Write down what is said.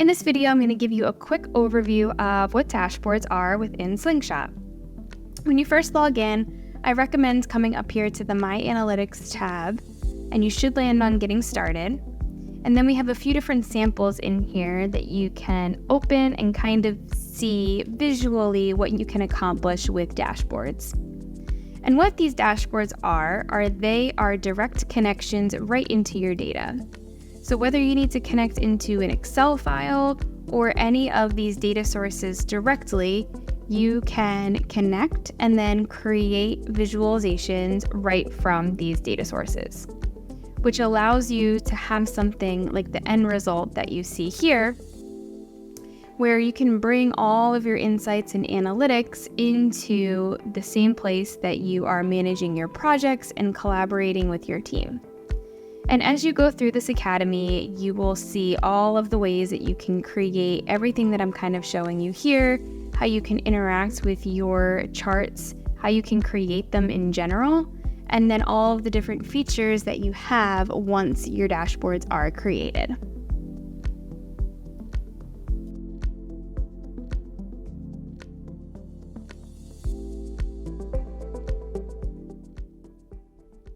In this video, I'm going to give you a quick overview of what dashboards are within Slingshot. When you first log in, I recommend coming up here to the My Analytics tab, and you should land on Getting Started. And then we have a few different samples in here that you can open and kind of see visually what you can accomplish with dashboards. And what these dashboards are they are direct connections right into your data. So whether you need to connect into an Excel file or any of these data sources directly, you can connect and then create visualizations right from these data sources, which allows you to have something like the end result that you see here, where you can bring all of your insights and analytics into the same place that you are managing your projects and collaborating with your team. And as you go through this academy, you will see all of the ways that you can create everything that I'm kind of showing you here, how you can interact with your charts, how you can create them in general, and then all of the different features that you have once your dashboards are created.